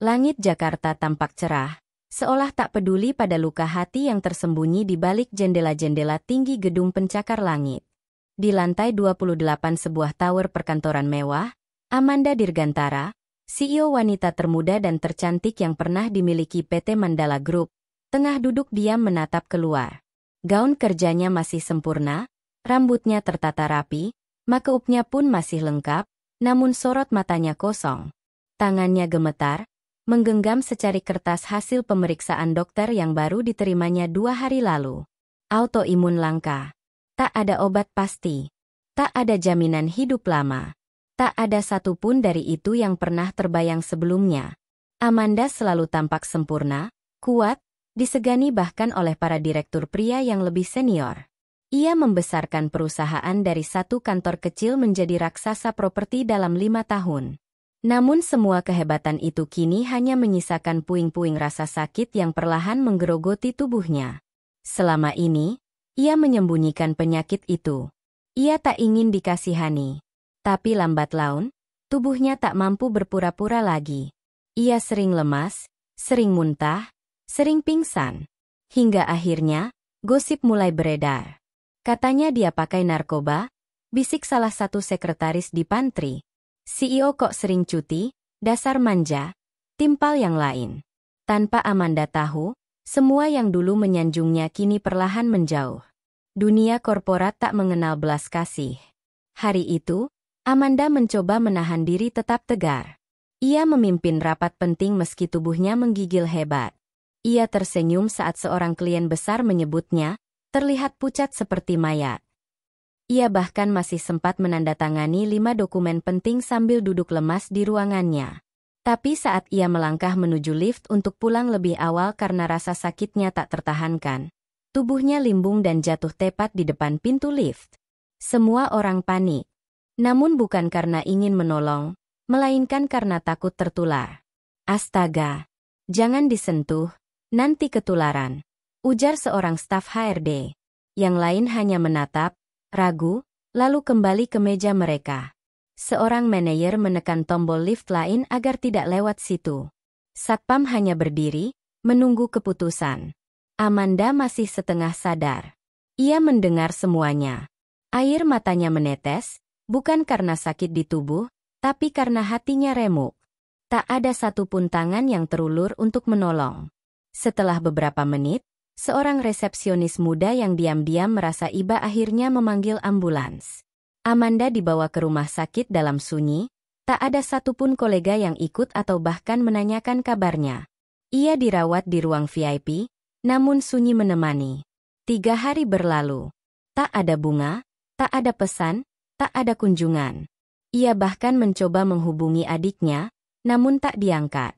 Langit Jakarta tampak cerah, seolah tak peduli pada luka hati yang tersembunyi di balik jendela-jendela tinggi gedung pencakar langit. Di lantai 28 sebuah tower perkantoran mewah, Amanda Dirgantara, CEO wanita termuda dan tercantik yang pernah dimiliki PT Mandala Group, tengah duduk diam menatap keluar. Gaun kerjanya masih sempurna, rambutnya tertata rapi, makeupnya pun masih lengkap, namun sorot matanya kosong. Tangannya gemetar, menggenggam secari kertas hasil pemeriksaan dokter yang baru diterimanya 2 hari lalu. Autoimun langka. Tak ada obat pasti. Tak ada jaminan hidup lama. Tak ada satupun dari itu yang pernah terbayang sebelumnya. Amanda selalu tampak sempurna, kuat, disegani bahkan oleh para direktur pria yang lebih senior. Ia membesarkan perusahaan dari satu kantor kecil menjadi raksasa properti dalam 5 tahun. Namun semua kehebatan itu kini hanya menyisakan puing-puing rasa sakit yang perlahan menggerogoti tubuhnya. Selama ini, ia menyembunyikan penyakit itu. Ia tak ingin dikasihani. Tapi lambat laun, tubuhnya tak mampu berpura-pura lagi. Ia sering lemas, sering muntah, sering pingsan. Hingga akhirnya, gosip mulai beredar. Katanya dia pakai narkoba, bisik salah satu sekretaris di pantry. CEO kok sering cuti, dasar manja, timpal yang lain. Tanpa Amanda tahu, semua yang dulu menyanjungnya kini perlahan menjauh. Dunia korporat tak mengenal belas kasih. Hari itu, Amanda mencoba menahan diri tetap tegar. Ia memimpin rapat penting meski tubuhnya menggigil hebat. Ia tersenyum saat seorang klien besar menyebutnya, terlihat pucat seperti mayat. Ia bahkan masih sempat menandatangani 5 dokumen penting sambil duduk lemas di ruangannya. Tapi saat ia melangkah menuju lift untuk pulang lebih awal karena rasa sakitnya tak tertahankan, tubuhnya limbung dan jatuh tepat di depan pintu lift. Semua orang panik. Namun bukan karena ingin menolong, melainkan karena takut tertular. Astaga! Jangan disentuh, nanti ketularan, ujar seorang staf HRD. Yang lain hanya menatap, ragu, lalu kembali ke meja mereka. Seorang manajer menekan tombol lift lain agar tidak lewat situ. Satpam hanya berdiri, menunggu keputusan. Amanda masih setengah sadar. Ia mendengar semuanya. Air matanya menetes, bukan karena sakit di tubuh, tapi karena hatinya remuk. Tak ada satupun tangan yang terulur untuk menolong. Setelah beberapa menit, seorang resepsionis muda yang diam-diam merasa iba akhirnya memanggil ambulans. Amanda dibawa ke rumah sakit dalam sunyi, tak ada satupun kolega yang ikut atau bahkan menanyakan kabarnya. Ia dirawat di ruang VIP, namun sunyi menemani. 3 hari berlalu. Tak ada bunga, tak ada pesan, tak ada kunjungan. Ia bahkan mencoba menghubungi adiknya, namun tak diangkat.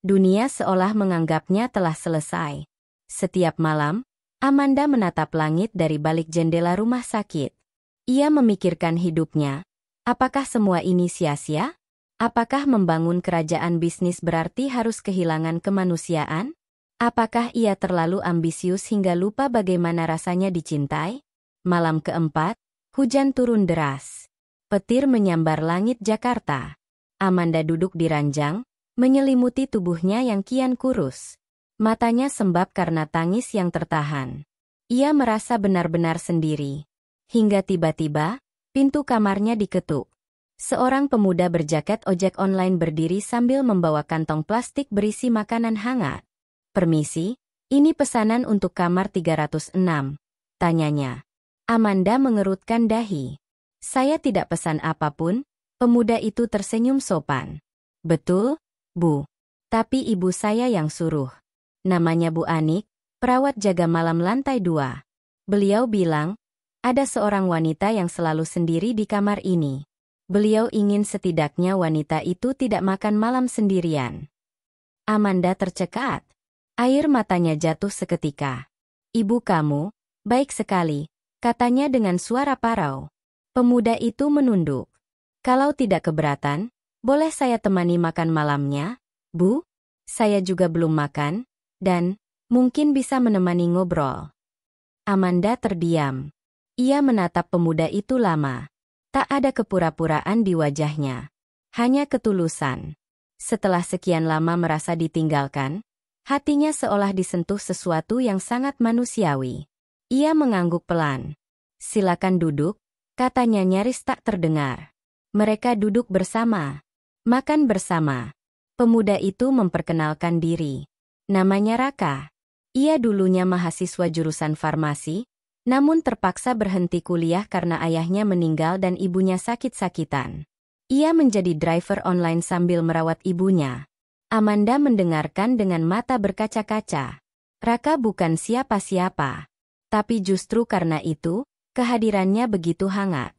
Dunia seolah menganggapnya telah selesai. Setiap malam, Amanda menatap langit dari balik jendela rumah sakit. Ia memikirkan hidupnya. Apakah semua ini sia-sia? Apakah membangun kerajaan bisnis berarti harus kehilangan kemanusiaan? Apakah ia terlalu ambisius hingga lupa bagaimana rasanya dicintai? Malam keempat, hujan turun deras. Petir menyambar langit Jakarta. Amanda duduk di ranjang, menyelimuti tubuhnya yang kian kurus. Matanya sembab karena tangis yang tertahan. Ia merasa benar-benar sendiri. Hingga tiba-tiba, pintu kamarnya diketuk. Seorang pemuda berjaket ojek online berdiri sambil membawa kantong plastik berisi makanan hangat. "Permisi, ini pesanan untuk kamar 306, tanyanya. Amanda mengerutkan dahi. "Saya tidak pesan apapun," pemuda itu tersenyum sopan. "Betul, Bu. Tapi ibu saya yang suruh. Namanya Bu Anik, perawat jaga malam lantai 2. Beliau bilang, ada seorang wanita yang selalu sendiri di kamar ini. Beliau ingin setidaknya wanita itu tidak makan malam sendirian." Amanda tercekat. Air matanya jatuh seketika. "Ibu kamu, baik sekali," katanya dengan suara parau. Pemuda itu menunduk. "Kalau tidak keberatan, boleh saya temani makan malamnya, Bu? Saya juga belum makan. Dan, mungkin bisa menemani ngobrol." Amanda terdiam. Ia menatap pemuda itu lama. Tak ada kepura-puraan di wajahnya. Hanya ketulusan. Setelah sekian lama merasa ditinggalkan, hatinya seolah disentuh sesuatu yang sangat manusiawi. Ia mengangguk pelan. "Silakan duduk," katanya nyaris tak terdengar. Mereka duduk bersama. Makan bersama. Pemuda itu memperkenalkan diri. Namanya Raka. Ia dulunya mahasiswa jurusan farmasi, namun terpaksa berhenti kuliah karena ayahnya meninggal dan ibunya sakit-sakitan. Ia menjadi driver online sambil merawat ibunya. Amanda mendengarkan dengan mata berkaca-kaca. Raka bukan siapa-siapa. Tapi justru karena itu, kehadirannya begitu hangat.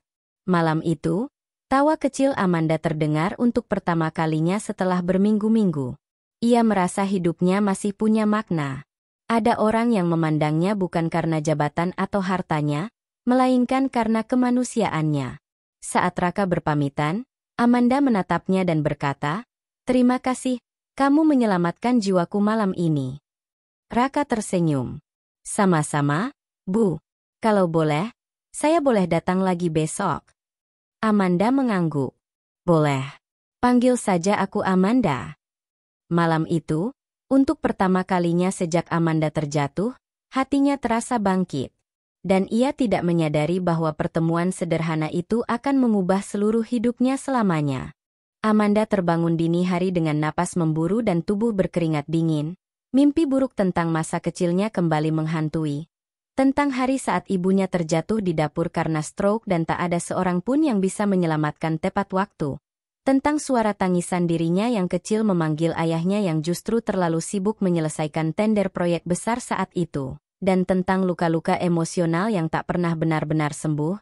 Malam itu, tawa kecil Amanda terdengar untuk pertama kalinya setelah berminggu-minggu. Ia merasa hidupnya masih punya makna. Ada orang yang memandangnya bukan karena jabatan atau hartanya, melainkan karena kemanusiaannya. Saat Raka berpamitan, Amanda menatapnya dan berkata, "Terima kasih, kamu menyelamatkan jiwaku malam ini." Raka tersenyum. "Sama-sama, Bu. Kalau boleh, saya boleh datang lagi besok?" Amanda mengangguk. "Boleh. Panggil saja aku Amanda." Malam itu, untuk pertama kalinya sejak Amanda terjatuh, hatinya terasa bangkit. Dan ia tidak menyadari bahwa pertemuan sederhana itu akan mengubah seluruh hidupnya selamanya. Amanda terbangun dini hari dengan napas memburu dan tubuh berkeringat dingin. Mimpi buruk tentang masa kecilnya kembali menghantui. Tentang hari saat ibunya terjatuh di dapur karena stroke dan tak ada seorang pun yang bisa menyelamatkan tepat waktu. Tentang suara tangisan dirinya yang kecil memanggil ayahnya yang justru terlalu sibuk menyelesaikan tender proyek besar saat itu. Dan tentang luka-luka emosional yang tak pernah benar-benar sembuh.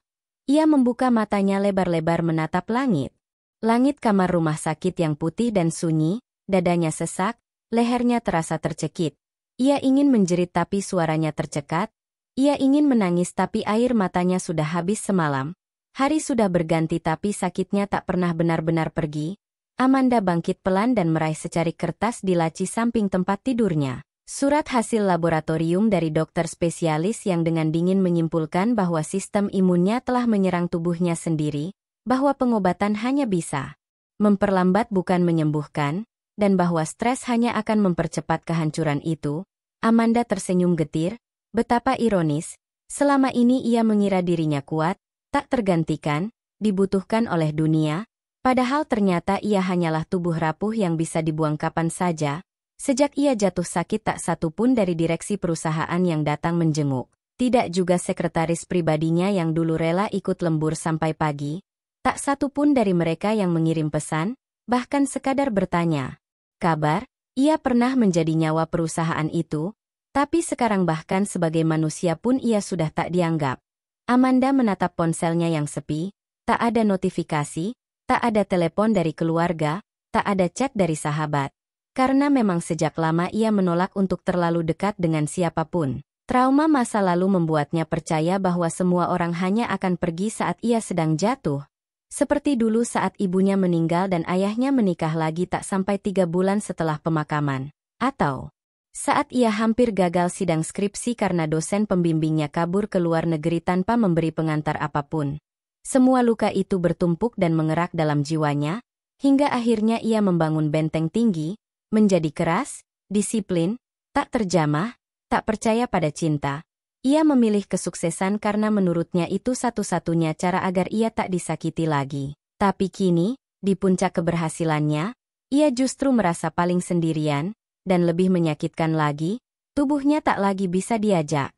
Ia membuka matanya lebar-lebar menatap langit. Langit kamar rumah sakit yang putih dan sunyi, dadanya sesak, lehernya terasa tercekik. Ia ingin menjerit tapi suaranya tercekat. Ia ingin menangis tapi air matanya sudah habis semalam. Hari sudah berganti tapi sakitnya tak pernah benar-benar pergi. Amanda bangkit pelan dan meraih secarik kertas di laci samping tempat tidurnya. Surat hasil laboratorium dari dokter spesialis yang dengan dingin menyimpulkan bahwa sistem imunnya telah menyerang tubuhnya sendiri, bahwa pengobatan hanya bisa memperlambat bukan menyembuhkan, dan bahwa stres hanya akan mempercepat kehancuran itu. Amanda tersenyum getir, betapa ironis, selama ini ia mengira dirinya kuat, tak tergantikan, dibutuhkan oleh dunia, padahal ternyata ia hanyalah tubuh rapuh yang bisa dibuang kapan saja. Sejak ia jatuh sakit tak satu pun dari direksi perusahaan yang datang menjenguk. Tidak juga sekretaris pribadinya yang dulu rela ikut lembur sampai pagi. Tak satu pun dari mereka yang mengirim pesan, bahkan sekadar bertanya. Kabar, ia pernah menjadi nyawa perusahaan itu, tapi sekarang bahkan sebagai manusia pun ia sudah tak dianggap. Amanda menatap ponselnya yang sepi, tak ada notifikasi, tak ada telepon dari keluarga, tak ada chat dari sahabat. Karena memang sejak lama ia menolak untuk terlalu dekat dengan siapapun. Trauma masa lalu membuatnya percaya bahwa semua orang hanya akan pergi saat ia sedang jatuh. Seperti dulu saat ibunya meninggal dan ayahnya menikah lagi tak sampai 3 bulan setelah pemakaman. Atau saat ia hampir gagal sidang skripsi karena dosen pembimbingnya kabur ke luar negeri tanpa memberi pengantar apapun. Semua luka itu bertumpuk dan mengerak dalam jiwanya, hingga akhirnya ia membangun benteng tinggi, menjadi keras, disiplin, tak terjamah, tak percaya pada cinta. Ia memilih kesuksesan karena menurutnya itu satu-satunya cara agar ia tak disakiti lagi. Tapi kini, di puncak keberhasilannya, ia justru merasa paling sendirian, dan lebih menyakitkan lagi, tubuhnya tak lagi bisa diajak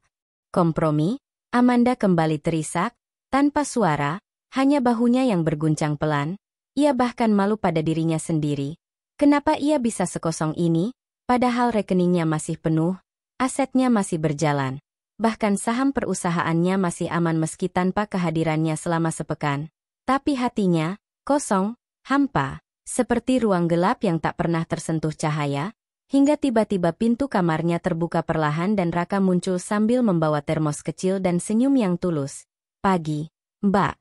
kompromi. Amanda kembali terisak, tanpa suara, hanya bahunya yang berguncang pelan. Ia bahkan malu pada dirinya sendiri. Kenapa ia bisa sekosong ini, padahal rekeningnya masih penuh, asetnya masih berjalan. Bahkan saham perusahaannya masih aman meski tanpa kehadirannya selama sepekan. Tapi hatinya, kosong, hampa, seperti ruang gelap yang tak pernah tersentuh cahaya, hingga tiba-tiba pintu kamarnya terbuka perlahan dan Raka muncul sambil membawa termos kecil dan senyum yang tulus. "Pagi, Mbak."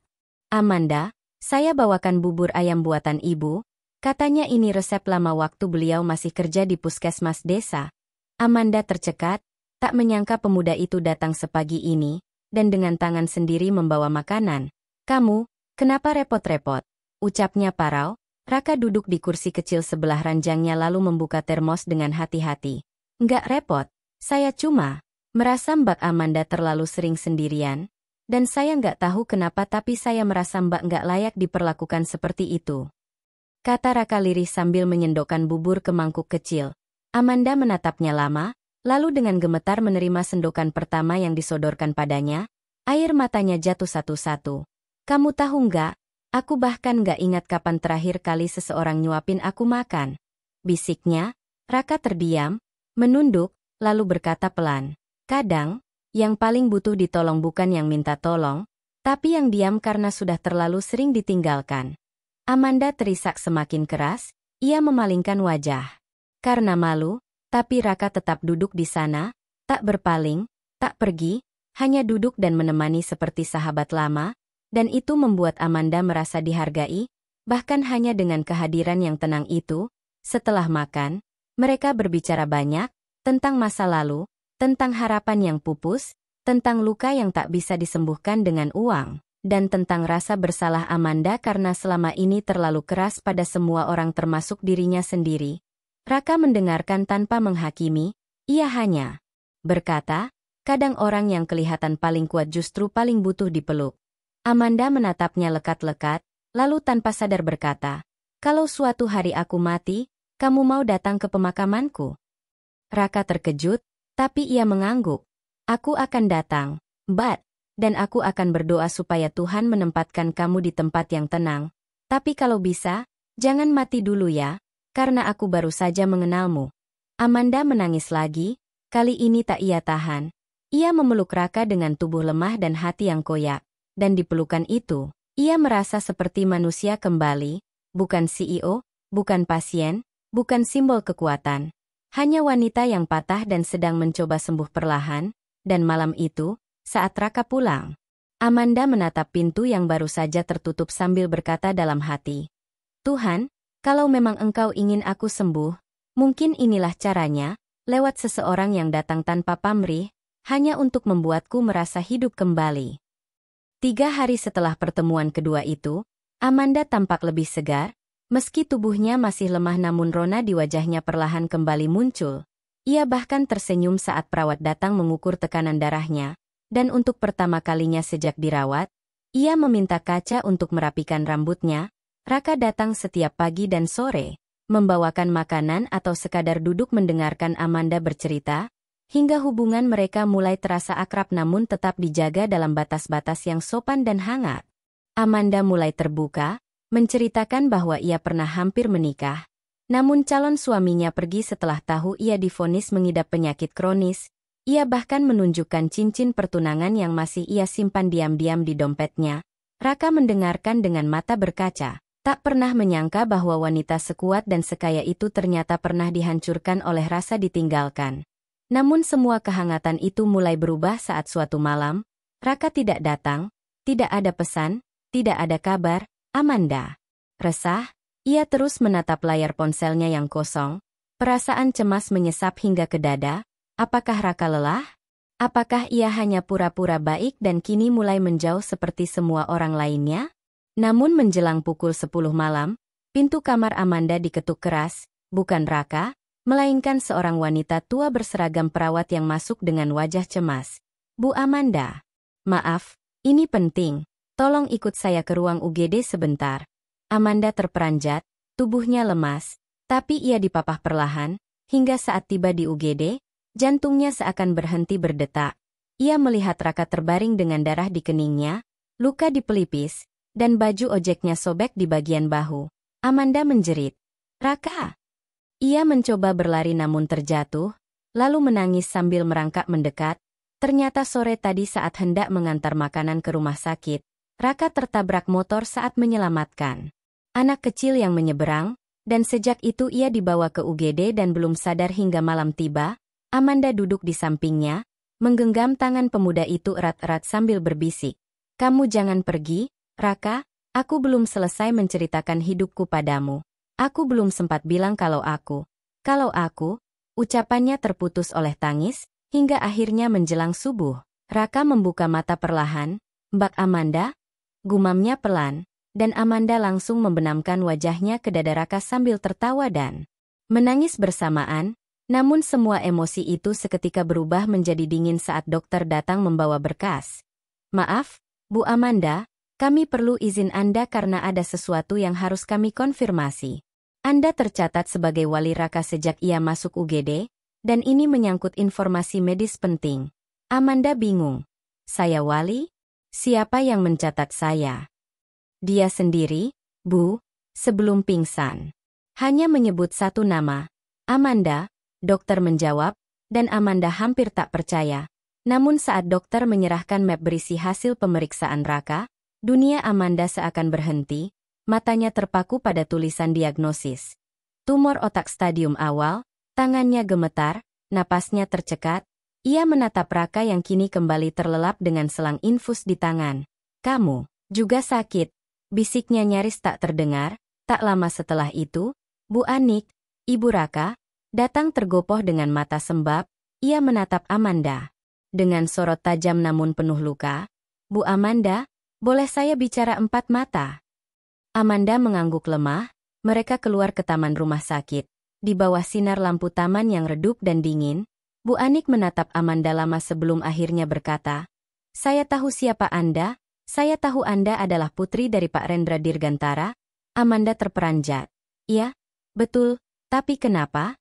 "Amanda, saya bawakan bubur ayam buatan ibu." Katanya ini resep lama waktu beliau masih kerja di puskesmas desa. Amanda tercekat, tak menyangka pemuda itu datang sepagi ini, dan dengan tangan sendiri membawa makanan. "Kamu, kenapa repot-repot?" ucapnya parau, Raka duduk di kursi kecil sebelah ranjangnya lalu membuka termos dengan hati-hati. Nggak repot, saya cuma merasa Mbak Amanda terlalu sering sendirian, dan saya nggak tahu kenapa tapi saya merasa Mbak nggak layak diperlakukan seperti itu. Kata Raka lirih sambil menyendokkan bubur ke mangkuk kecil. Amanda menatapnya lama, lalu dengan gemetar menerima sendokan pertama yang disodorkan padanya. Air matanya jatuh satu-satu. Kamu tahu nggak? Aku bahkan nggak ingat kapan terakhir kali seseorang nyuapin aku makan. Bisiknya. Raka terdiam, menunduk, lalu berkata pelan. Kadang, yang paling butuh ditolong bukan yang minta tolong, tapi yang diam karena sudah terlalu sering ditinggalkan. Amanda terisak semakin keras, ia memalingkan wajah. Karena malu, tapi Raka tetap duduk di sana, tak berpaling, tak pergi, hanya duduk dan menemani seperti sahabat lama, dan itu membuat Amanda merasa dihargai, bahkan hanya dengan kehadiran yang tenang itu. Setelah makan, mereka berbicara banyak, tentang masa lalu, tentang harapan yang pupus, tentang luka yang tak bisa disembuhkan dengan uang, dan tentang rasa bersalah Amanda karena selama ini terlalu keras pada semua orang termasuk dirinya sendiri. Raka mendengarkan tanpa menghakimi, ia hanya berkata, kadang orang yang kelihatan paling kuat justru paling butuh dipeluk. Amanda menatapnya lekat-lekat, lalu tanpa sadar berkata, kalau suatu hari aku mati, kamu mau datang ke pemakamanku? Raka terkejut, tapi ia mengangguk. Aku akan datang, Mbak, dan aku akan berdoa supaya Tuhan menempatkan kamu di tempat yang tenang. Tapi kalau bisa, jangan mati dulu ya. Karena aku baru saja mengenalmu. Amanda menangis lagi, kali ini tak ia tahan. Ia memeluk Raka dengan tubuh lemah dan hati yang koyak. Dan di pelukan itu, ia merasa seperti manusia kembali, bukan CEO, bukan pasien, bukan simbol kekuatan. Hanya wanita yang patah dan sedang mencoba sembuh perlahan, dan malam itu, saat Raka pulang, Amanda menatap pintu yang baru saja tertutup sambil berkata dalam hati, Tuhan, kalau memang Engkau ingin aku sembuh, mungkin inilah caranya, lewat seseorang yang datang tanpa pamrih, hanya untuk membuatku merasa hidup kembali. 3 hari setelah pertemuan kedua itu, Amanda tampak lebih segar, meski tubuhnya masih lemah namun rona di wajahnya perlahan kembali muncul. Ia bahkan tersenyum saat perawat datang mengukur tekanan darahnya, dan untuk pertama kalinya sejak dirawat, ia meminta kaca untuk merapikan rambutnya. Raka datang setiap pagi dan sore, membawakan makanan atau sekadar duduk mendengarkan Amanda bercerita, hingga hubungan mereka mulai terasa akrab namun tetap dijaga dalam batas-batas yang sopan dan hangat. Amanda mulai terbuka, menceritakan bahwa ia pernah hampir menikah, namun calon suaminya pergi setelah tahu ia divonis mengidap penyakit kronis. Ia bahkan menunjukkan cincin pertunangan yang masih ia simpan diam-diam di dompetnya. Raka mendengarkan dengan mata berkaca. Tak pernah menyangka bahwa wanita sekuat dan sekaya itu ternyata pernah dihancurkan oleh rasa ditinggalkan. Namun semua kehangatan itu mulai berubah saat suatu malam, Raka tidak datang, tidak ada pesan, tidak ada kabar. Amanda resah, ia terus menatap layar ponselnya yang kosong, perasaan cemas menyesap hingga ke dada. Apakah Raka lelah? Apakah ia hanya pura-pura baik dan kini mulai menjauh seperti semua orang lainnya? Namun menjelang pukul 10 malam, pintu kamar Amanda diketuk keras, bukan Raka, melainkan seorang wanita tua berseragam perawat yang masuk dengan wajah cemas. Bu Amanda, maaf, ini penting, tolong ikut saya ke ruang UGD sebentar. Amanda terperanjat, tubuhnya lemas, tapi ia dipapah perlahan, hingga saat tiba di UGD, jantungnya seakan berhenti berdetak. Ia melihat Raka terbaring dengan darah di keningnya, luka di pelipis, dan baju ojeknya sobek di bagian bahu. Amanda menjerit, Raka! Ia mencoba berlari namun terjatuh, lalu menangis sambil merangkak mendekat. Ternyata sore tadi saat hendak mengantar makanan ke rumah sakit, Raka tertabrak motor saat menyelamatkan anak kecil yang menyeberang, dan sejak itu ia dibawa ke UGD dan belum sadar hingga malam tiba. Amanda duduk di sampingnya, menggenggam tangan pemuda itu erat-erat sambil berbisik, kamu jangan pergi, Raka, aku belum selesai menceritakan hidupku padamu. Aku belum sempat bilang kalau aku, ucapannya terputus oleh tangis, hingga akhirnya menjelang subuh. Raka membuka mata perlahan, Mbak Amanda, gumamnya pelan, dan Amanda langsung membenamkan wajahnya ke dada Raka sambil tertawa dan menangis bersamaan. Namun semua emosi itu seketika berubah menjadi dingin saat dokter datang membawa berkas. "Maaf, Bu Amanda, kami perlu izin Anda karena ada sesuatu yang harus kami konfirmasi. Anda tercatat sebagai wali Raka sejak ia masuk UGD, dan ini menyangkut informasi medis penting." Amanda bingung. "Saya wali? Siapa yang mencatat saya?" "Dia sendiri, Bu, sebelum pingsan." Hanya menyebut satu nama, "Amanda," dokter menjawab, dan Amanda hampir tak percaya. Namun saat dokter menyerahkan map berisi hasil pemeriksaan Raka, dunia Amanda seakan berhenti, matanya terpaku pada tulisan diagnosis. Tumor otak stadium awal, tangannya gemetar, napasnya tercekat. Ia menatap Raka yang kini kembali terlelap dengan selang infus di tangan. "Kamu juga sakit," bisiknya nyaris tak terdengar. Tak lama setelah itu, Bu Anik, ibu Raka, datang tergopoh dengan mata sembab. Ia menatap Amanda dengan sorot tajam namun penuh luka. "Bu Amanda, boleh saya bicara empat mata?" Amanda mengangguk lemah. Mereka keluar ke taman rumah sakit. Di bawah sinar lampu taman yang redup dan dingin, Bu Anik menatap Amanda lama sebelum akhirnya berkata, "Saya tahu siapa Anda. Saya tahu Anda adalah putri dari Pak Rendra Dirgantara." Amanda terperanjat. "Iya, betul, tapi kenapa?"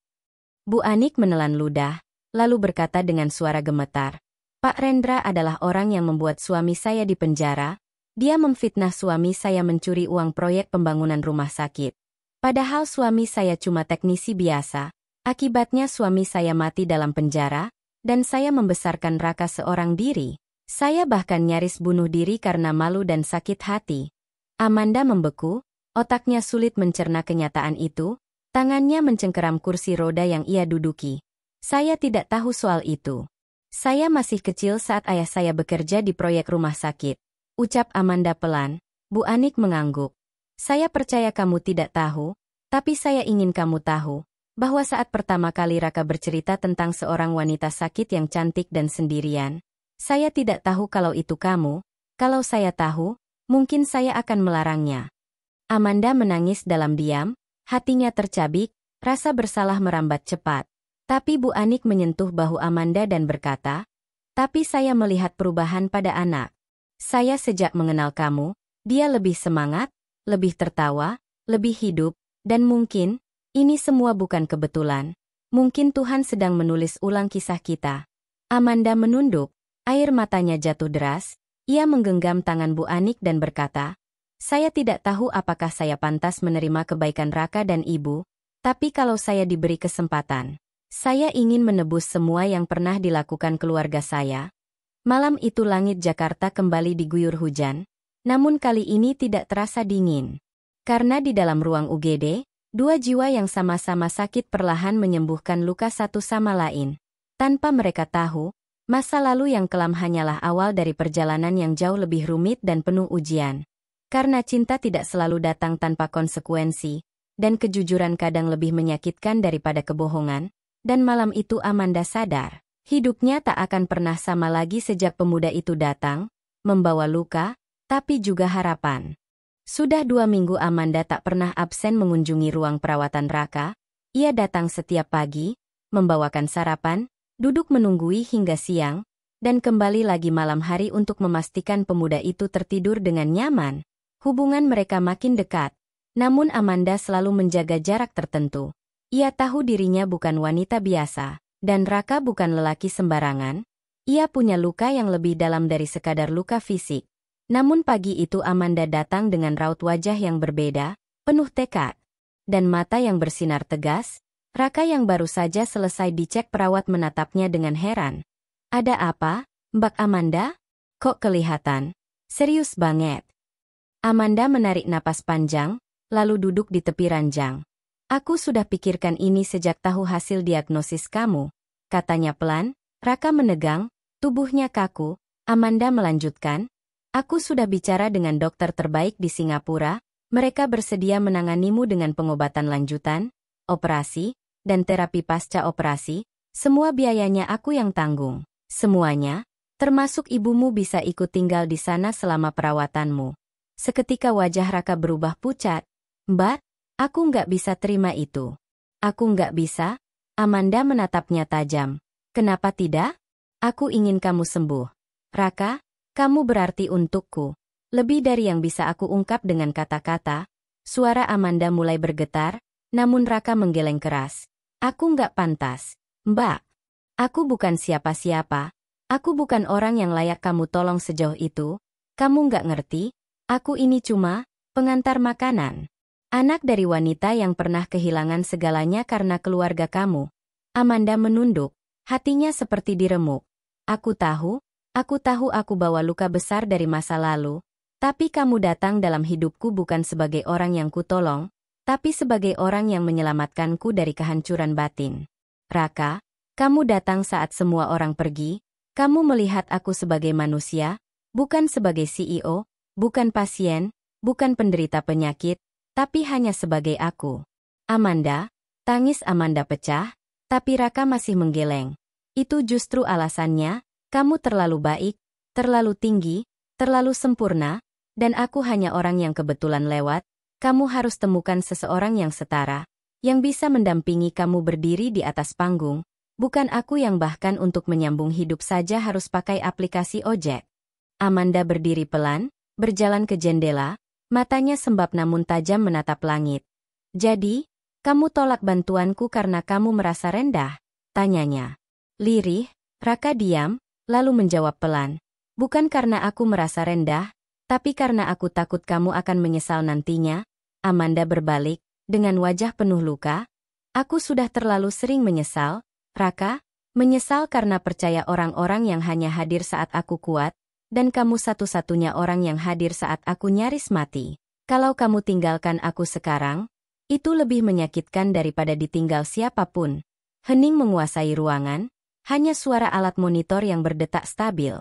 Bu Anik menelan ludah, lalu berkata dengan suara gemetar, "Pak Rendra adalah orang yang membuat suami saya di penjara. Dia memfitnah suami saya mencuri uang proyek pembangunan rumah sakit. Padahal suami saya cuma teknisi biasa. Akibatnya suami saya mati dalam penjara, dan saya membesarkan Raka seorang diri. Saya bahkan nyaris bunuh diri karena malu dan sakit hati." Amanda membeku, otaknya sulit mencerna kenyataan itu. Tangannya mencengkeram kursi roda yang ia duduki. "Saya tidak tahu soal itu. Saya masih kecil saat ayah saya bekerja di proyek rumah sakit," ucap Amanda pelan. Bu Anik mengangguk. "Saya percaya kamu tidak tahu, tapi saya ingin kamu tahu bahwa saat pertama kali Raka bercerita tentang seorang wanita sakit yang cantik dan sendirian, saya tidak tahu kalau itu kamu. Kalau saya tahu, mungkin saya akan melarangnya." Amanda menangis dalam diam. Hatinya tercabik, rasa bersalah merambat cepat. Tapi Bu Anik menyentuh bahu Amanda dan berkata, "Tapi saya melihat perubahan pada anak. Saya sejak mengenal kamu, dia lebih semangat, lebih tertawa, lebih hidup, dan mungkin, ini semua bukan kebetulan. Mungkin Tuhan sedang menulis ulang kisah kita." Amanda menunduk, air matanya jatuh deras. Ia menggenggam tangan Bu Anik dan berkata, "Saya tidak tahu apakah saya pantas menerima kebaikan Raka dan Ibu, tapi kalau saya diberi kesempatan, saya ingin menebus semua yang pernah dilakukan keluarga saya." Malam itu langit Jakarta kembali diguyur hujan, namun kali ini tidak terasa dingin. Karena di dalam ruang UGD, dua jiwa yang sama-sama sakit perlahan menyembuhkan luka satu sama lain. Tanpa mereka tahu, masa lalu yang kelam hanyalah awal dari perjalanan yang jauh lebih rumit dan penuh ujian. Karena cinta tidak selalu datang tanpa konsekuensi, dan kejujuran kadang lebih menyakitkan daripada kebohongan, dan malam itu Amanda sadar, hidupnya tak akan pernah sama lagi sejak pemuda itu datang, membawa luka, tapi juga harapan. Sudah 2 minggu Amanda tak pernah absen mengunjungi ruang perawatan Raka. Ia datang setiap pagi, membawakan sarapan, duduk menunggui hingga siang, dan kembali lagi malam hari untuk memastikan pemuda itu tertidur dengan nyaman. Hubungan mereka makin dekat, namun Amanda selalu menjaga jarak tertentu. Ia tahu dirinya bukan wanita biasa, dan Raka bukan lelaki sembarangan. Ia punya luka yang lebih dalam dari sekadar luka fisik. Namun pagi itu Amanda datang dengan raut wajah yang berbeda, penuh tekad, dan mata yang bersinar tegas. Raka yang baru saja selesai dicek perawat menatapnya dengan heran. "Ada apa, Mbak Amanda? Kok kelihatan serius banget?" Amanda menarik napas panjang, lalu duduk di tepi ranjang. "Aku sudah pikirkan ini sejak tahu hasil diagnosis kamu," katanya pelan. Raka menegang, tubuhnya kaku. Amanda melanjutkan, "Aku sudah bicara dengan dokter terbaik di Singapura. Mereka bersedia menanganimu dengan pengobatan lanjutan, operasi, dan terapi pasca operasi. Semua biayanya aku yang tanggung. Semuanya, termasuk ibumu bisa ikut tinggal di sana selama perawatanmu. Seketika wajah Raka berubah pucat. Mbak, aku nggak bisa terima itu. Aku nggak bisa. Amanda menatapnya tajam. Kenapa tidak? Aku ingin kamu sembuh. Raka, kamu berarti untukku. Lebih dari yang bisa aku ungkap dengan kata-kata. Suara Amanda mulai bergetar, namun Raka menggeleng keras. Aku nggak pantas. Mbak, aku bukan siapa-siapa. Aku bukan orang yang layak kamu tolong sejauh itu. Kamu nggak ngerti? Aku ini cuma pengantar makanan. Anak dari wanita yang pernah kehilangan segalanya karena keluarga kamu. Amanda menunduk, hatinya seperti diremuk. Aku tahu aku bawa luka besar dari masa lalu. Tapi kamu datang dalam hidupku bukan sebagai orang yang kutolong, tapi sebagai orang yang menyelamatkanku dari kehancuran batin. Raka, kamu datang saat semua orang pergi. Kamu melihat aku sebagai manusia, bukan sebagai CEO, bukan pasien, bukan penderita penyakit, tapi hanya sebagai aku. Amanda, tangis Amanda pecah, tapi Raka masih menggeleng. Itu justru alasannya, kamu terlalu baik, terlalu tinggi, terlalu sempurna, dan aku hanya orang yang kebetulan lewat. Kamu harus temukan seseorang yang setara, yang bisa mendampingi kamu berdiri di atas panggung. Bukan aku yang bahkan untuk menyambung hidup saja harus pakai aplikasi ojek. Amanda berdiri pelan, berjalan ke jendela, matanya sembab namun tajam menatap langit. Jadi, kamu tolak bantuanku karena kamu merasa rendah? Tanyanya. Lirih, Raka diam, lalu menjawab pelan. Bukan karena aku merasa rendah, tapi karena aku takut kamu akan menyesal nantinya. Amanda berbalik, dengan wajah penuh luka. Aku sudah terlalu sering menyesal. Raka, menyesal karena percaya orang-orang yang hanya hadir saat aku kuat, dan kamu satu-satunya orang yang hadir saat aku nyaris mati. Kalau kamu tinggalkan aku sekarang, itu lebih menyakitkan daripada ditinggal siapapun. Hening menguasai ruangan, hanya suara alat monitor yang berdetak stabil.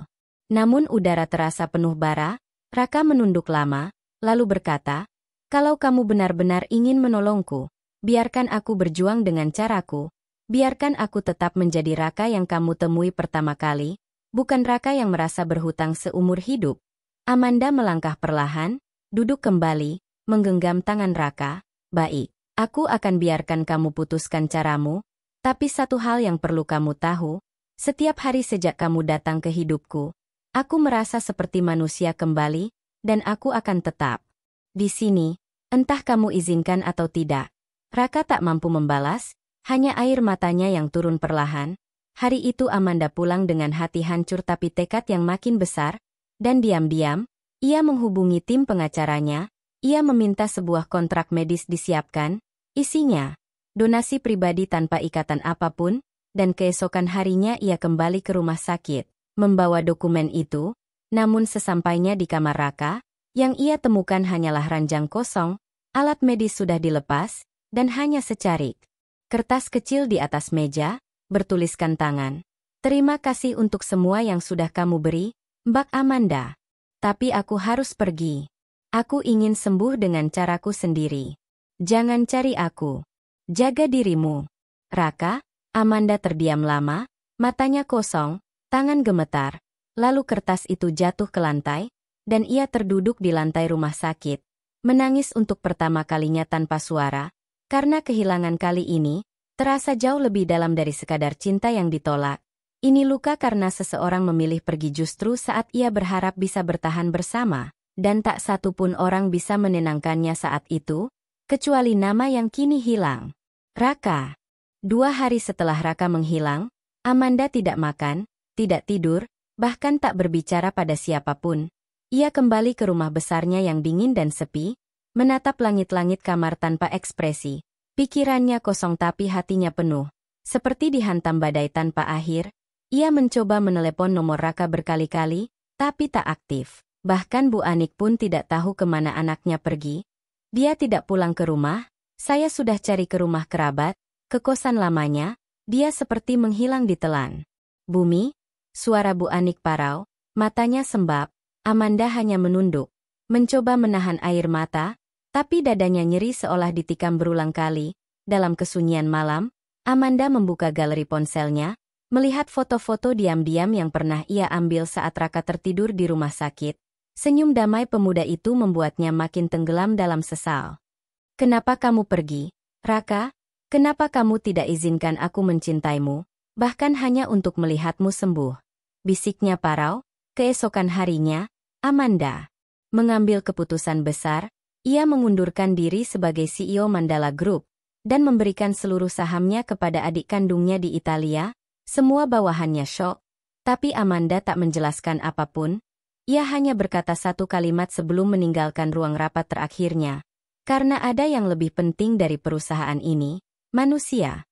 Namun udara terasa penuh bara. Raka menunduk lama, lalu berkata, kalau kamu benar-benar ingin menolongku, biarkan aku berjuang dengan caraku. Biarkan aku tetap menjadi Raka yang kamu temui pertama kali, bukan Raka yang merasa berhutang seumur hidup. Amanda melangkah perlahan, duduk kembali, menggenggam tangan Raka. Baik, aku akan biarkan kamu putuskan caramu, tapi satu hal yang perlu kamu tahu, setiap hari sejak kamu datang ke hidupku, aku merasa seperti manusia kembali, dan aku akan tetap di sini, entah kamu izinkan atau tidak. Raka tak mampu membalas, hanya air matanya yang turun perlahan. Hari itu Amanda pulang dengan hati hancur tapi tekad yang makin besar, dan diam-diam, ia menghubungi tim pengacaranya. Ia meminta sebuah kontrak medis disiapkan, isinya donasi pribadi tanpa ikatan apapun, dan keesokan harinya ia kembali ke rumah sakit, membawa dokumen itu. Namun sesampainya di kamar Raka, yang ia temukan hanyalah ranjang kosong, alat medis sudah dilepas, dan hanya secarik kertas kecil di atas meja, bertuliskan tangan. Terima kasih untuk semua yang sudah kamu beri, Mbak Amanda. Tapi aku harus pergi. Aku ingin sembuh dengan caraku sendiri. Jangan cari aku. Jaga dirimu. Raka, Amanda terdiam lama, matanya kosong, tangan gemetar. Lalu kertas itu jatuh ke lantai, dan ia terduduk di lantai rumah sakit, menangis untuk pertama kalinya tanpa suara. Karena kehilangan kali ini, terasa jauh lebih dalam dari sekadar cinta yang ditolak. Ini luka karena seseorang memilih pergi justru saat ia berharap bisa bertahan bersama, dan tak satu pun orang bisa menenangkannya saat itu, kecuali nama yang kini hilang. Raka. 2 hari setelah Raka menghilang, Amanda tidak makan, tidak tidur, bahkan tak berbicara pada siapapun. Ia kembali ke rumah besarnya yang dingin dan sepi, menatap langit-langit kamar tanpa ekspresi. Pikirannya kosong tapi hatinya penuh. Seperti dihantam badai tanpa akhir, ia mencoba menelepon nomor Raka berkali-kali, tapi tak aktif. Bahkan Bu Anik pun tidak tahu kemana anaknya pergi. Dia tidak pulang ke rumah, saya sudah cari ke rumah kerabat, ke kosan lamanya, dia seperti menghilang ditelan bumi. Suara Bu Anik parau, matanya sembab. Amanda hanya menunduk, mencoba menahan air mata, tapi dadanya nyeri seolah ditikam berulang kali. Dalam kesunyian malam, Amanda membuka galeri ponselnya, melihat foto-foto diam-diam yang pernah ia ambil saat Raka tertidur di rumah sakit. Senyum damai pemuda itu membuatnya makin tenggelam dalam sesal. Kenapa kamu pergi, Raka? Kenapa kamu tidak izinkan aku mencintaimu, bahkan hanya untuk melihatmu sembuh? Bisiknya parau. Keesokan harinya, Amanda mengambil keputusan besar. Ia mengundurkan diri sebagai CEO Mandala Group dan memberikan seluruh sahamnya kepada adik kandungnya di Italia. Semua bawahannya syok, tapi Amanda tak menjelaskan apapun. Ia hanya berkata satu kalimat sebelum meninggalkan ruang rapat terakhirnya. Karena ada yang lebih penting dari perusahaan ini, manusia.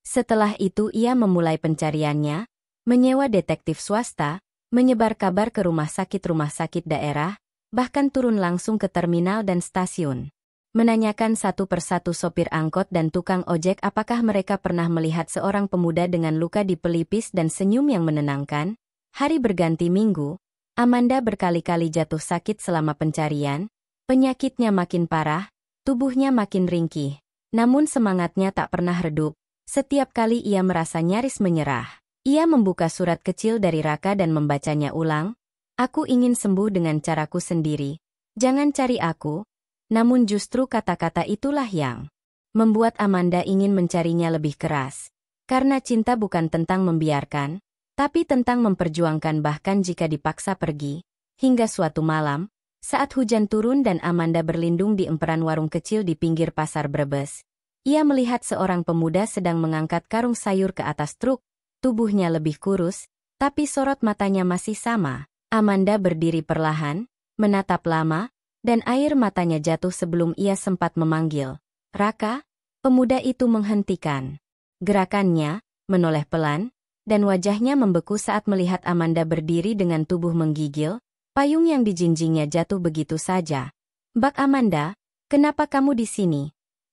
Setelah itu ia memulai pencariannya, menyewa detektif swasta, menyebar kabar ke rumah sakit daerah, bahkan turun langsung ke terminal dan stasiun. Menanyakan satu persatu sopir angkot dan tukang ojek apakah mereka pernah melihat seorang pemuda dengan luka di pelipis dan senyum yang menenangkan. Hari berganti minggu, Amanda berkali-kali jatuh sakit selama pencarian. Penyakitnya makin parah, tubuhnya makin ringkih. Namun semangatnya tak pernah redup. Setiap kali ia merasa nyaris menyerah, ia membuka surat kecil dari Raka dan membacanya ulang. Aku ingin sembuh dengan caraku sendiri. Jangan cari aku. Namun justru kata-kata itulah yang membuat Amanda ingin mencarinya lebih keras. Karena cinta bukan tentang membiarkan, tapi tentang memperjuangkan bahkan jika dipaksa pergi. Hingga suatu malam, saat hujan turun dan Amanda berlindung di emperan warung kecil di pinggir pasar Brebes, ia melihat seorang pemuda sedang mengangkat karung sayur ke atas truk. Tubuhnya lebih kurus, tapi sorot matanya masih sama. Amanda berdiri perlahan, menatap lama, dan air matanya jatuh sebelum ia sempat memanggil. Raka? Pemuda itu menghentikan gerakannya, menoleh pelan, dan wajahnya membeku saat melihat Amanda berdiri dengan tubuh menggigil. Payung yang dijinjingnya jatuh begitu saja. Bak Amanda, kenapa kamu di sini?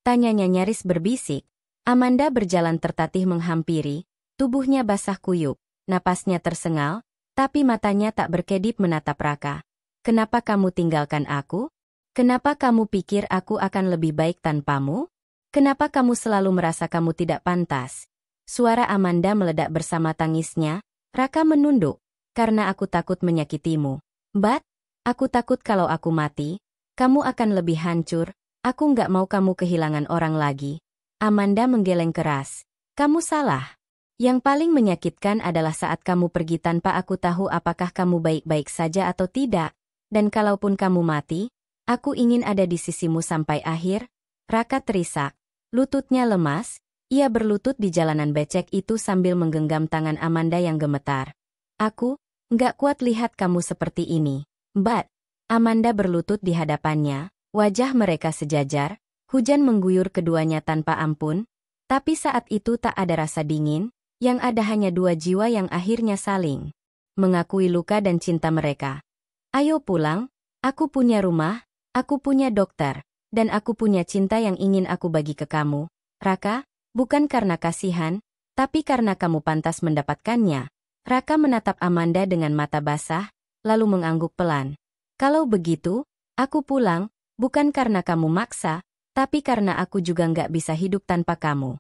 Tanyanya nyaris berbisik. Amanda berjalan tertatih menghampiri, tubuhnya basah kuyup, napasnya tersengal, tapi matanya tak berkedip menatap Raka. Kenapa kamu tinggalkan aku? Kenapa kamu pikir aku akan lebih baik tanpamu? Kenapa kamu selalu merasa kamu tidak pantas? Suara Amanda meledak bersama tangisnya. Raka menunduk, karena aku takut menyakitimu. Bat, aku takut kalau aku mati, kamu akan lebih hancur. Aku nggak mau kamu kehilangan orang lagi. Amanda menggeleng keras. Kamu salah. Yang paling menyakitkan adalah saat kamu pergi tanpa aku tahu apakah kamu baik-baik saja atau tidak. Dan kalaupun kamu mati, aku ingin ada di sisimu sampai akhir. Raka terisak. Lututnya lemas. Ia berlutut di jalanan becek itu sambil menggenggam tangan Amanda yang gemetar. Aku nggak kuat lihat kamu seperti ini. Bat. Amanda berlutut di hadapannya. Wajah mereka sejajar. Hujan mengguyur keduanya tanpa ampun. Tapi saat itu tak ada rasa dingin. Yang ada hanya dua jiwa yang akhirnya saling mengakui luka dan cinta mereka. Ayo pulang. Aku punya rumah. Aku punya dokter. Dan aku punya cinta yang ingin aku bagi ke kamu. Raka. Bukan karena kasihan, tapi karena kamu pantas mendapatkannya. Raka menatap Amanda dengan mata basah, lalu mengangguk pelan. Kalau begitu, aku pulang, bukan karena kamu maksa, tapi karena aku juga nggak bisa hidup tanpa kamu.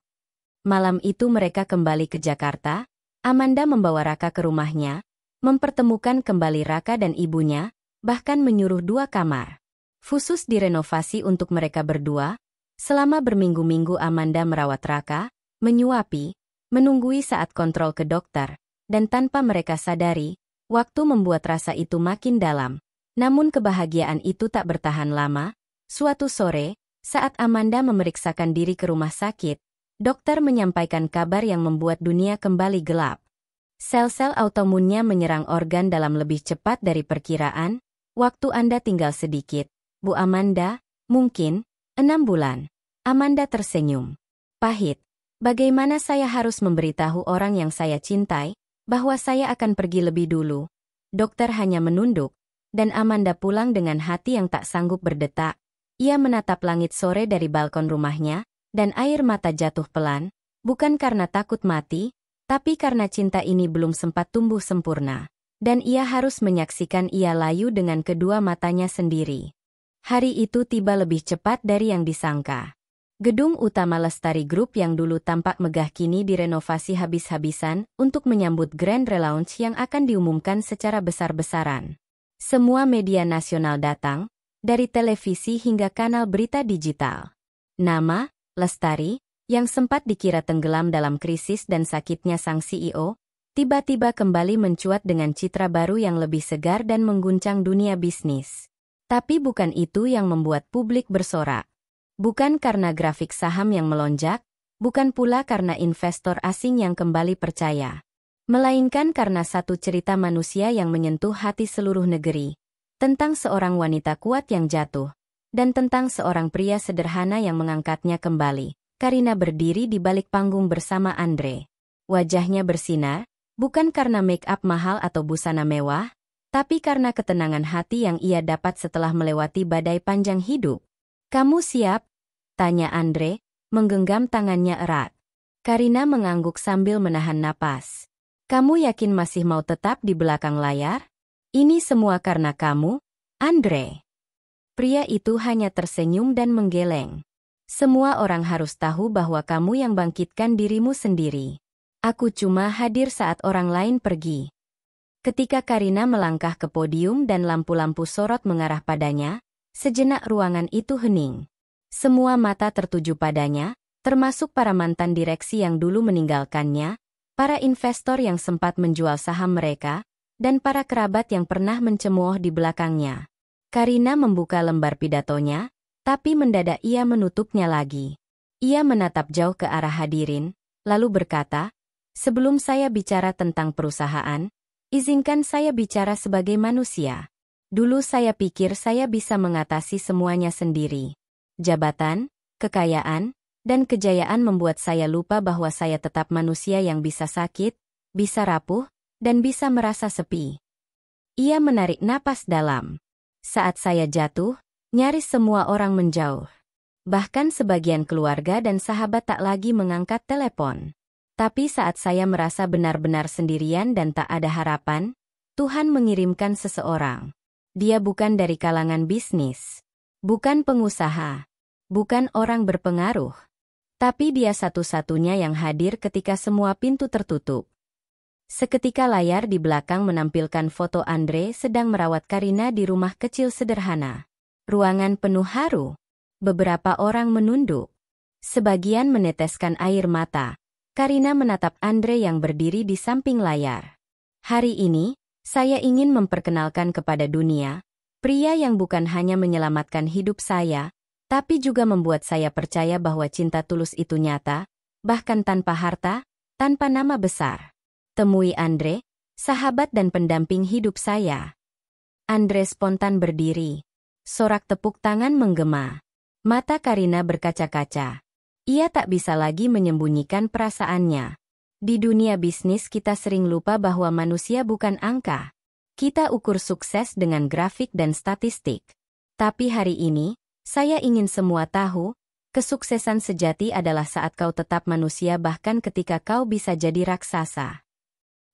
Malam itu mereka kembali ke Jakarta. Amanda membawa Raka ke rumahnya, mempertemukan kembali Raka dan ibunya, bahkan menyuruh 2 kamar khusus direnovasi untuk mereka berdua. Selama berminggu-minggu Amanda merawat Raka, menyuapi, menunggui saat kontrol ke dokter, dan tanpa mereka sadari, waktu membuat rasa itu makin dalam. Namun kebahagiaan itu tak bertahan lama. Suatu sore, saat Amanda memeriksakan diri ke rumah sakit, dokter menyampaikan kabar yang membuat dunia kembali gelap. Sel-sel autoimunnya menyerang organ dalam lebih cepat dari perkiraan. Waktu Anda tinggal sedikit, Bu Amanda, mungkin 6 bulan. Amanda tersenyum. Pahit. Bagaimana saya harus memberitahu orang yang saya cintai bahwa saya akan pergi lebih dulu? Dokter hanya menunduk, dan Amanda pulang dengan hati yang tak sanggup berdetak. Ia menatap langit sore dari balkon rumahnya, dan air mata jatuh pelan, bukan karena takut mati, tapi karena cinta ini belum sempat tumbuh sempurna. Dan ia harus menyaksikan ia layu dengan kedua matanya sendiri. Hari itu tiba lebih cepat dari yang disangka. Gedung utama Lestari Group yang dulu tampak megah kini direnovasi habis-habisan untuk menyambut grand relaunch yang akan diumumkan secara besar-besaran. Semua media nasional datang, dari televisi hingga kanal berita digital. Nama, Lestari, yang sempat dikira tenggelam dalam krisis dan sakitnya sang CEO, tiba-tiba kembali mencuat dengan citra baru yang lebih segar dan mengguncang dunia bisnis. Tapi bukan itu yang membuat publik bersorak. Bukan karena grafik saham yang melonjak, bukan pula karena investor asing yang kembali percaya. Melainkan karena satu cerita manusia yang menyentuh hati seluruh negeri. Tentang seorang wanita kuat yang jatuh. Dan tentang seorang pria sederhana yang mengangkatnya kembali. Karina berdiri di balik panggung bersama Andre. Wajahnya bersinar, bukan karena make-up mahal atau busana mewah, tapi karena ketenangan hati yang ia dapat setelah melewati badai panjang hidup. "Kamu siap?" tanya Andre, menggenggam tangannya erat. Karina mengangguk sambil menahan napas. "Kamu yakin masih mau tetap di belakang layar? Ini semua karena kamu, Andre." Pria itu hanya tersenyum dan menggeleng. "Semua orang harus tahu bahwa kamu yang bangkitkan dirimu sendiri. Aku cuma hadir saat orang lain pergi." Ketika Karina melangkah ke podium dan lampu-lampu sorot mengarah padanya, sejenak ruangan itu hening. Semua mata tertuju padanya, termasuk para mantan direksi yang dulu meninggalkannya, para investor yang sempat menjual saham mereka, dan para kerabat yang pernah mencemooh di belakangnya. Karina membuka lembar pidatonya, tapi mendadak ia menutupnya lagi. Ia menatap jauh ke arah hadirin, lalu berkata, "Sebelum saya bicara tentang perusahaan, izinkan saya bicara sebagai manusia. Dulu saya pikir saya bisa mengatasi semuanya sendiri. Jabatan, kekayaan, dan kejayaan membuat saya lupa bahwa saya tetap manusia yang bisa sakit, bisa rapuh, dan bisa merasa sepi." Ia menarik napas dalam. "Saat saya jatuh, nyaris semua orang menjauh. Bahkan sebagian keluarga dan sahabat tak lagi mengangkat telepon. Tapi saat saya merasa benar-benar sendirian dan tak ada harapan, Tuhan mengirimkan seseorang. Dia bukan dari kalangan bisnis, bukan pengusaha, bukan orang berpengaruh. Tapi dia satu-satunya yang hadir ketika semua pintu tertutup." Seketika layar di belakang menampilkan foto Andre sedang merawat Karina di rumah kecil sederhana. Ruangan penuh haru. Beberapa orang menunduk. Sebagian meneteskan air mata. Karina menatap Andre yang berdiri di samping layar. "Hari ini, saya ingin memperkenalkan kepada dunia, pria yang bukan hanya menyelamatkan hidup saya, tapi juga membuat saya percaya bahwa cinta tulus itu nyata, bahkan tanpa harta, tanpa nama besar. Temui Andre, sahabat dan pendamping hidup saya." Andre spontan berdiri. Sorak tepuk tangan menggema. Mata Karina berkaca-kaca. Ia tak bisa lagi menyembunyikan perasaannya. Di dunia bisnis kita sering lupa bahwa manusia bukan angka. Kita ukur sukses dengan grafik dan statistik. Tapi hari ini, saya ingin semua tahu, kesuksesan sejati adalah saat kau tetap manusia bahkan ketika kau bisa jadi raksasa.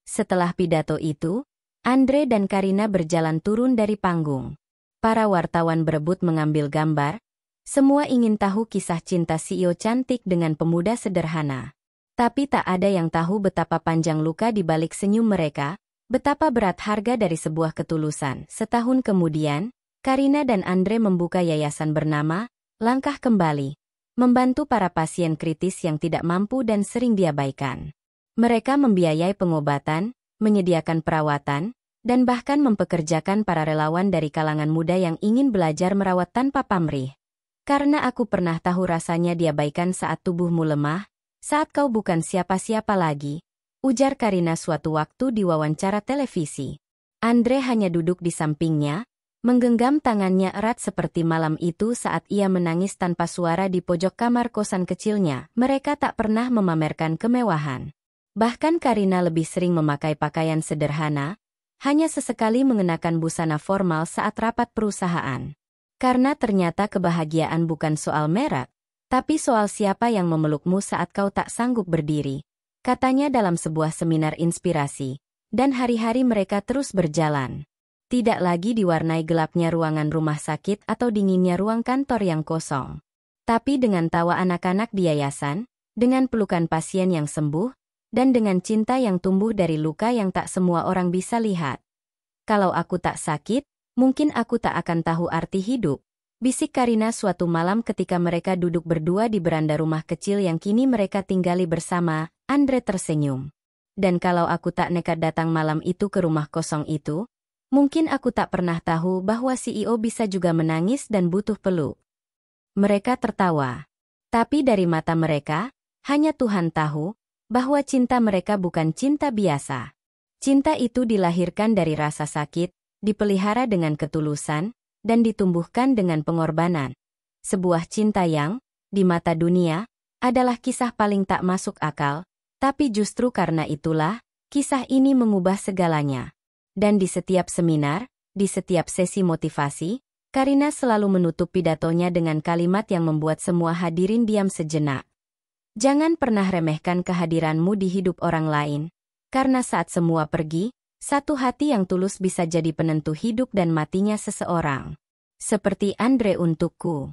Setelah pidato itu, Andre dan Karina berjalan turun dari panggung. Para wartawan berebut mengambil gambar. Semua ingin tahu kisah cinta CEO cantik dengan pemuda sederhana. Tapi tak ada yang tahu betapa panjang luka di balik senyum mereka, betapa berat harga dari sebuah ketulusan. Setahun kemudian, Karina dan Andre membuka yayasan bernama Langkah Kembali, membantu para pasien kritis yang tidak mampu dan sering diabaikan. Mereka membiayai pengobatan, menyediakan perawatan, dan bahkan mempekerjakan para relawan dari kalangan muda yang ingin belajar merawat tanpa pamrih. "Karena aku pernah tahu rasanya diabaikan saat tubuhmu lemah, saat kau bukan siapa-siapa lagi," ujar Karina suatu waktu di wawancara televisi. Andre hanya duduk di sampingnya, menggenggam tangannya erat seperti malam itu saat ia menangis tanpa suara di pojok kamar kosan kecilnya. Mereka tak pernah memamerkan kemewahan. Bahkan Karina lebih sering memakai pakaian sederhana, hanya sesekali mengenakan busana formal saat rapat perusahaan. Karena ternyata kebahagiaan bukan soal merek, tapi soal siapa yang memelukmu saat kau tak sanggup berdiri, katanya dalam sebuah seminar inspirasi. Dan hari-hari mereka terus berjalan. Tidak lagi diwarnai gelapnya ruangan rumah sakit atau dinginnya ruang kantor yang kosong. Tapi dengan tawa anak-anak di yayasan, dengan pelukan pasien yang sembuh, dan dengan cinta yang tumbuh dari luka yang tak semua orang bisa lihat. "Kalau aku tak sakit, Mungkin aku tak akan tahu arti hidup, bisik Karina suatu malam ketika mereka duduk berdua di beranda rumah kecil yang kini mereka tinggali bersama. Andre tersenyum. Dan kalau aku tak nekat datang malam itu ke rumah kosong itu, mungkin aku tak pernah tahu bahwa CEO bisa juga menangis dan butuh peluk. Mereka tertawa. Tapi dari mata mereka, hanya Tuhan tahu bahwa cinta mereka bukan cinta biasa. Cinta itu dilahirkan dari rasa sakit, dipelihara dengan ketulusan, dan ditumbuhkan dengan pengorbanan. Sebuah cinta yang, di mata dunia, adalah kisah paling tak masuk akal, tapi justru karena itulah, kisah ini mengubah segalanya. Dan di setiap seminar, di setiap sesi motivasi, Karina selalu menutup pidatonya dengan kalimat yang membuat semua hadirin diam sejenak. Jangan pernah remehkan kehadiranmu di hidup orang lain, karena saat semua pergi, satu hati yang tulus bisa jadi penentu hidup dan matinya seseorang. Seperti Andre untukku.